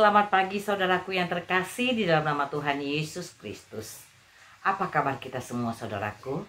Selamat pagi saudaraku yang terkasih di dalam nama Tuhan Yesus Kristus. Apa kabar kita semua saudaraku?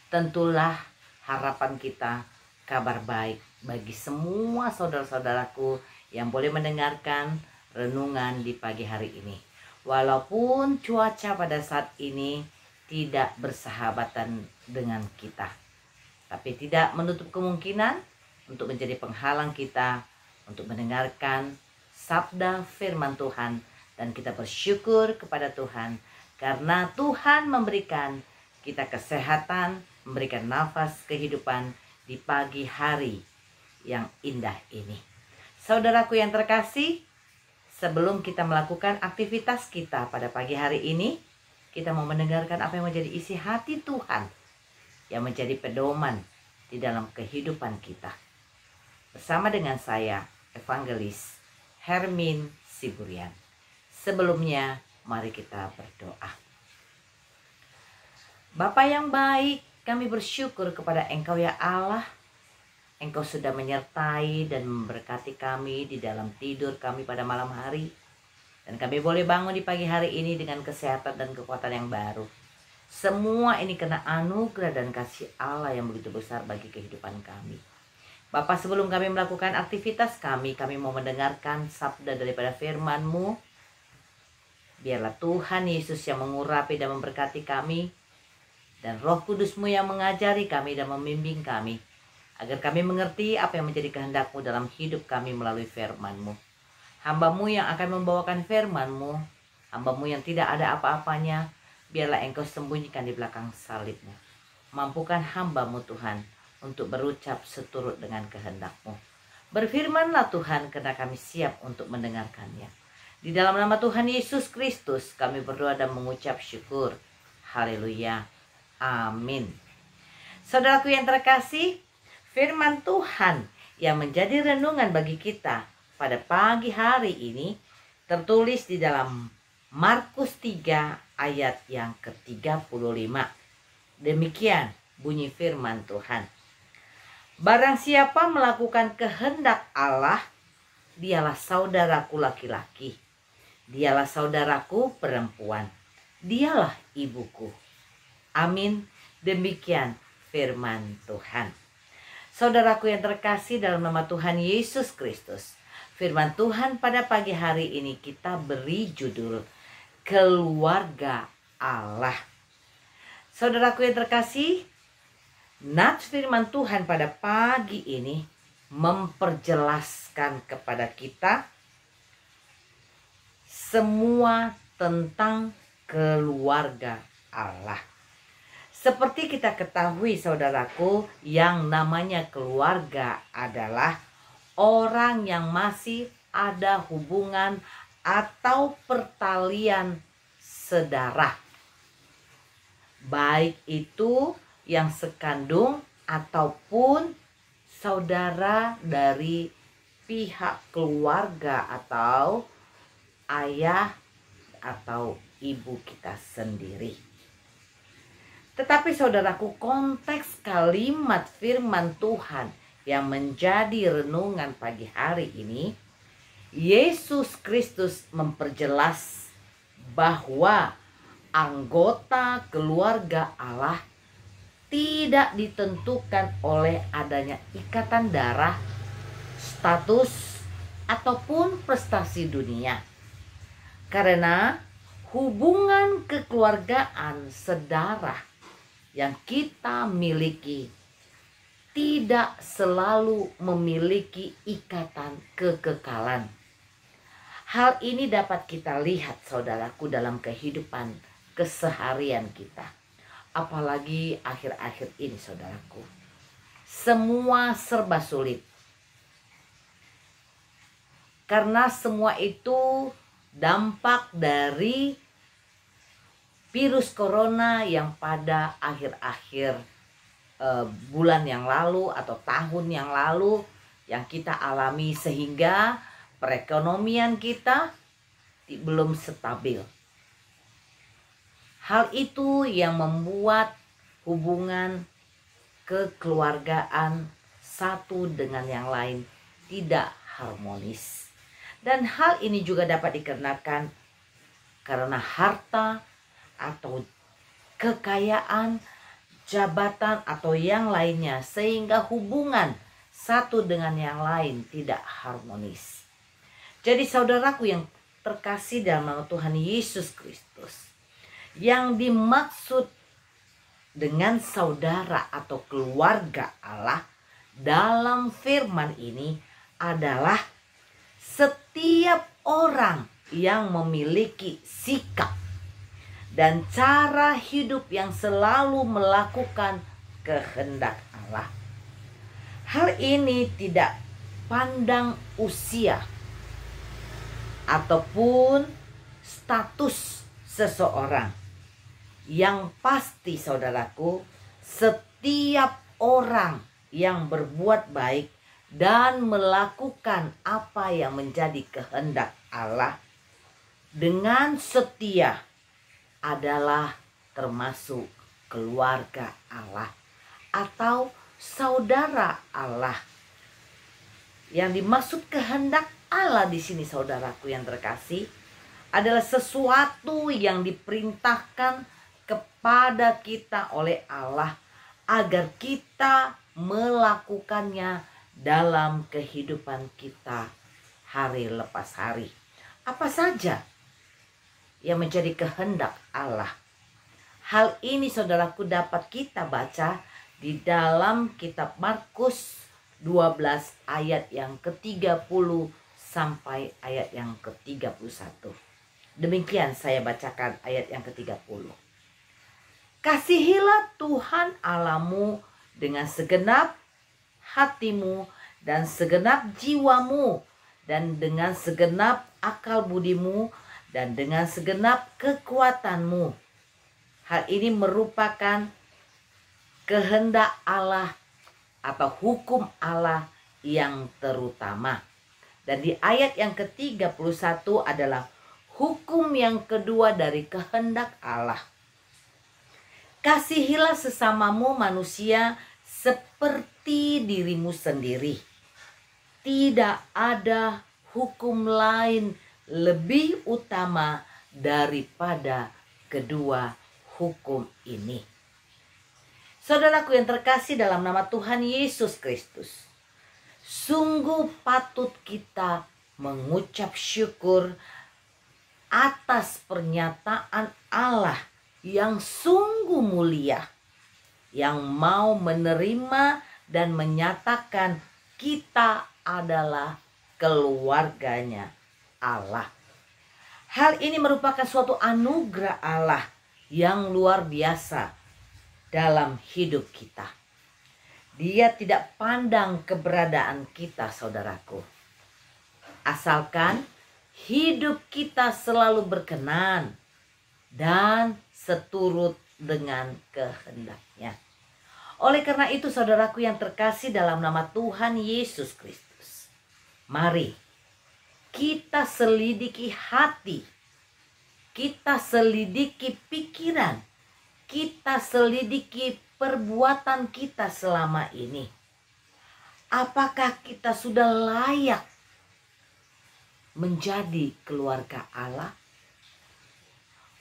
Tentulah harapan kita kabar baik bagi semua saudara-saudaraku yang boleh mendengarkan renungan di pagi hari ini. Walaupun cuaca pada saat ini tidak bersahabatan dengan kita, tapi tidak menutup kemungkinan untuk menjadi penghalang kita untuk mendengarkan sabda firman Tuhan, dan kita bersyukur kepada Tuhan karena Tuhan memberikan kita kesehatan, memberikan nafas kehidupan di pagi hari yang indah ini. Saudaraku yang terkasih, sebelum kita melakukan aktivitas kita pada pagi hari ini, kita mau mendengarkan apa yang menjadi isi hati Tuhan yang menjadi pedoman di dalam kehidupan kita. Bersama dengan saya, Evangelis Hermin Siburian. Sebelumnya, mari kita berdoa. Bapa yang baik, kami bersyukur kepada Engkau ya Allah. Engkau sudah menyertai dan memberkati kami di dalam tidur kami pada malam hari. Dan kami boleh bangun di pagi hari ini dengan kesehatan dan kekuatan yang baru. Semua ini kena anugerah dan kasih Allah yang begitu besar bagi kehidupan kami. Bapak, sebelum kami melakukan aktivitas kami mau mendengarkan sabda daripada firman-Mu. Biarlah Tuhan Yesus yang mengurapi dan memberkati kami, dan Roh Kudus-Mu yang mengajari kami dan membimbing kami, agar kami mengerti apa yang menjadi kehendak-Mu dalam hidup kami melalui firman-Mu. Hamba-Mu yang akan membawakan firman-Mu, hamba-Mu yang tidak ada apa-apanya, biarlah Engkau sembunyikan di belakang salib-Mu. Mampukan hamba-Mu Tuhan untuk berucap seturut dengan kehendak-Mu. Berfirmanlah Tuhan, karena kami siap untuk mendengarkannya. Di dalam nama Tuhan Yesus Kristus kami berdoa dan mengucap syukur. Haleluya. Amin. Saudaraku yang terkasih, firman Tuhan yang menjadi renungan bagi kita pada pagi hari ini tertulis di dalam Markus 3 ayat yang ke-35. Demikian bunyi firman Tuhan. Barang siapa melakukan kehendak Allah, dialah saudaraku laki-laki, dialah saudaraku perempuan, dialah ibuku. Amin. Demikian firman Tuhan. Saudaraku yang terkasih dalam nama Tuhan Yesus Kristus, firman Tuhan pada pagi hari ini kita beri judul Keluarga Allah. Saudaraku yang terkasih, nats firman Tuhan pada pagi ini memperjelaskan kepada kita semua tentang keluarga Allah. Seperti kita ketahui saudaraku, yang namanya keluarga adalah orang yang masih ada hubungan atau pertalian saudara. Baik itu yang sekandung ataupun saudara dari pihak keluarga atau ayah atau ibu kita sendiri. Tetapi saudaraku, konteks kalimat firman Tuhan yang menjadi renungan pagi hari ini, Yesus Kristus memperjelas bahwa anggota keluarga Allah tidak ditentukan oleh adanya ikatan darah, status, ataupun prestasi dunia. Karena hubungan kekeluargaan saudara yang kita miliki tidak selalu memiliki ikatan kekekalan. Hal ini dapat kita lihat saudaraku dalam kehidupan keseharian kita. Apalagi akhir-akhir ini saudaraku, semua serba sulit. Karena semua itu dampak dari virus corona yang pada akhir-akhir bulan yang lalu atau tahun yang lalu yang kita alami, sehingga perekonomian kita belum stabil. Hal itu yang membuat hubungan kekeluargaan satu dengan yang lain tidak harmonis. Dan hal ini juga dapat dikarenakan karena harta atau kekayaan, jabatan atau yang lainnya, sehingga hubungan satu dengan yang lain tidak harmonis. Jadi saudaraku yang terkasih dalam nama Tuhan Yesus Kristus, yang dimaksud dengan saudara atau keluarga Allah dalam firman ini adalah setiap orang yang memiliki sikap dan cara hidup yang selalu melakukan kehendak Allah. Hal ini tidak pandang usia ataupun status seseorang. Yang pasti saudaraku, setiap orang yang berbuat baik dan melakukan apa yang menjadi kehendak Allah dengan setia adalah termasuk keluarga Allah atau saudara Allah. Yang dimaksud kehendak Allah di sini saudaraku yang terkasih adalah sesuatu yang diperintahkan kepada kita oleh Allah agar kita melakukannya dalam kehidupan kita hari lepas hari. Apa saja yang menjadi kehendak Allah? Hal ini saudaraku dapat kita baca di dalam kitab Markus 12 ayat yang ke-30 sampai ayat yang ke-31. Demikian saya bacakan ayat yang ke-30. Kasihilah Tuhan Allahmu dengan segenap hatimu dan segenap jiwamu dan dengan segenap akal budimu dan dengan segenap kekuatanmu. Hal ini merupakan kehendak Allah atau hukum Allah yang terutama. Dan di ayat yang ke-31 adalah hukum yang kedua dari kehendak Allah. Kasihilah sesamamu manusia seperti dirimu sendiri. Tidak ada hukum lain lebih utama daripada kedua hukum ini. Saudaraku yang terkasih dalam nama Tuhan Yesus Kristus, sungguh patut kita mengucap syukur atas pernyataan Allah yang sungguh mulia, yang mau menerima dan menyatakan kita adalah keluarganya Allah. Hal ini merupakan suatu anugerah Allah yang luar biasa dalam hidup kita. Dia tidak pandang keberadaan kita, saudaraku. Asalkan hidup kita selalu berkenan dan seturut dengan kehendaknya. Oleh karena itu saudaraku yang terkasih dalam nama Tuhan Yesus Kristus, mari kita selidiki hati, kita selidiki pikiran, kita selidiki perbuatan kita selama ini. Apakah kita sudah layak menjadi keluarga Allah?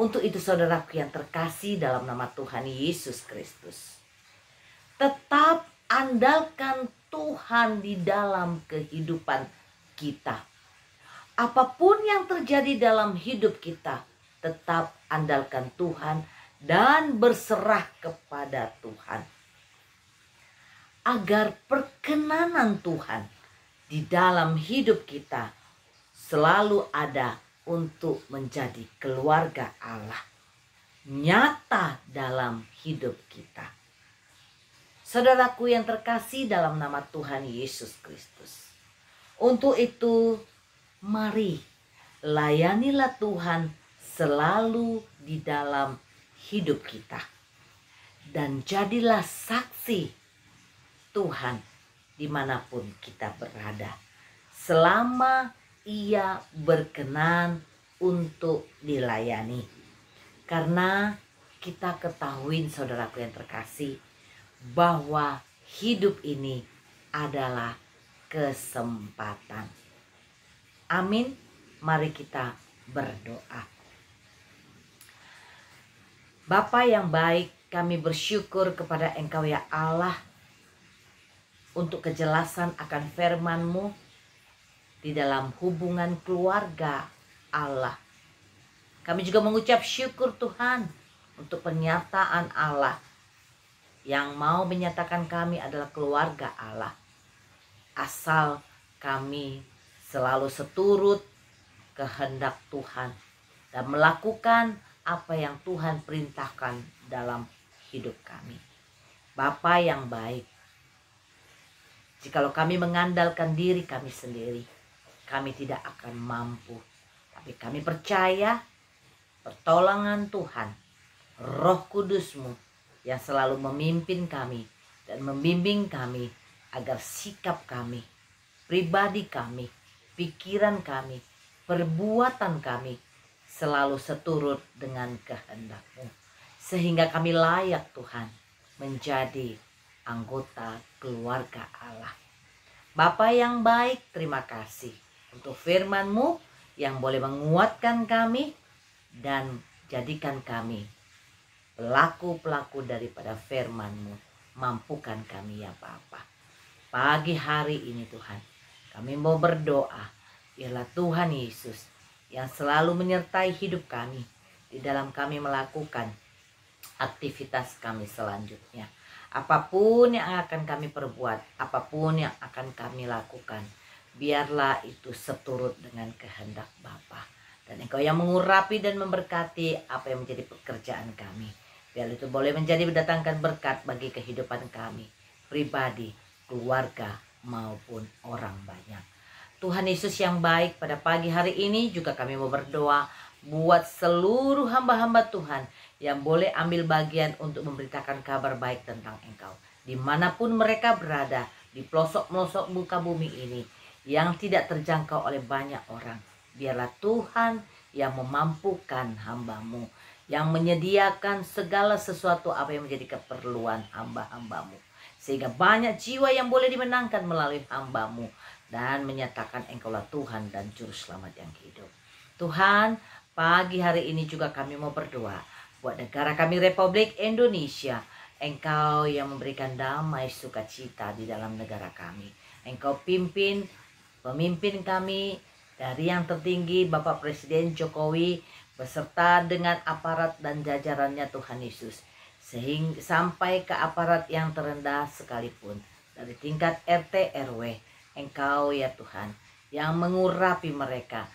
Untuk itu saudaraku yang terkasih dalam nama Tuhan Yesus Kristus, tetap andalkan Tuhan di dalam kehidupan kita. Apapun yang terjadi dalam hidup kita, tetap andalkan Tuhan dan berserah kepada Tuhan. Agar perkenanan Tuhan di dalam hidup kita selalu ada untuk menjadi keluarga Allah nyata dalam hidup kita. Saudaraku yang terkasih dalam nama Tuhan Yesus Kristus, untuk itu mari layanilah Tuhan selalu di dalam hidup kita, dan jadilah saksi Tuhan dimanapun kita berada, selama Ia berkenan untuk dilayani. Karena kita ketahui saudaraku yang terkasih, bahwa hidup ini adalah kesempatan. Amin. Mari kita berdoa. Bapa yang baik, kami bersyukur kepada Engkau ya Allah untuk kejelasan akan firman-Mu di dalam hubungan keluarga Allah. Kami juga mengucap syukur Tuhan untuk pernyataan Allah yang mau menyatakan kami adalah keluarga Allah. Asal kami selalu seturut kehendak Tuhan dan melakukan apa yang Tuhan perintahkan dalam hidup kami. Bapa yang baik, jikalau kami mengandalkan diri kami sendiri, kami tidak akan mampu. Tapi kami percaya pertolongan Tuhan, Roh Kudus-Mu yang selalu memimpin kami dan membimbing kami agar sikap kami, pribadi kami, pikiran kami, perbuatan kami selalu seturut dengan kehendak-Mu. Sehingga kami layak Tuhan menjadi anggota keluarga Allah. Bapa yang baik, terima kasih untuk firman-Mu yang boleh menguatkan kami dan jadikan kami pelaku-pelaku daripada firman-Mu. Mampukan kami ya Bapa. Pagi hari ini Tuhan, kami mau berdoa, biarlah Tuhan Yesus yang selalu menyertai hidup kami di dalam kami melakukan aktivitas kami selanjutnya. Apapun yang akan kami perbuat, apapun yang akan kami lakukan, biarlah itu seturut dengan kehendak Bapa. Dan Engkau yang mengurapi dan memberkati apa yang menjadi pekerjaan kami. Biar itu boleh menjadi mendatangkan berkat bagi kehidupan kami, pribadi, keluarga, maupun orang banyak. Tuhan Yesus yang baik, pada pagi hari ini juga kami mau berdoa buat seluruh hamba-hamba Tuhan yang boleh ambil bagian untuk memberitakan kabar baik tentang Engkau. Dimanapun mereka berada, di pelosok-pelosok muka bumi ini, yang tidak terjangkau oleh banyak orang. Biarlah Tuhan yang memampukan hamba-Mu, yang menyediakan segala sesuatu apa yang menjadi keperluan hamba-hamba-Mu. Sehingga banyak jiwa yang boleh dimenangkan melalui hamba-Mu dan menyatakan Engkaulah Tuhan dan Juru Selamat yang hidup. Tuhan, pagi hari ini juga kami mau berdoa buat negara kami Republik Indonesia. Engkau yang memberikan damai sukacita di dalam negara kami. Engkau pimpin pemimpin kami dari yang tertinggi Bapak Presiden Jokowi beserta dengan aparat dan jajarannya Tuhan Yesus. Sehingga sampai ke aparat yang terendah sekalipun. Dari tingkat RT RW. Engkau ya Tuhan yang mengurapi mereka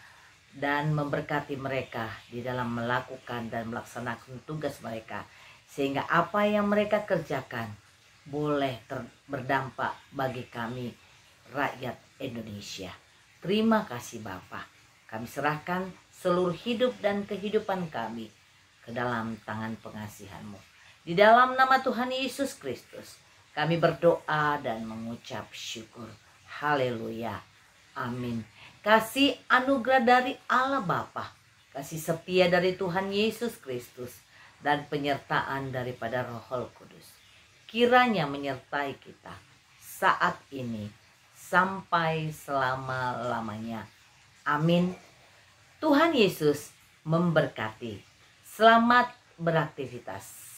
dan memberkati mereka di dalam melakukan dan melaksanakan tugas mereka. Sehingga apa yang mereka kerjakan boleh berdampak bagi kami rakyat Indonesia. Terima kasih Bapa. Kami serahkan seluruh hidup dan kehidupan kami ke dalam tangan pengasihan-Mu. Di dalam nama Tuhan Yesus Kristus kami berdoa dan mengucap syukur. Haleluya. Amin. Kasih anugerah dari Allah Bapa, kasih setia dari Tuhan Yesus Kristus, dan penyertaan daripada Roh Kudus kiranya menyertai kita saat ini sampai selama-lamanya. Amin. Tuhan Yesus memberkati. Selamat beraktivitas.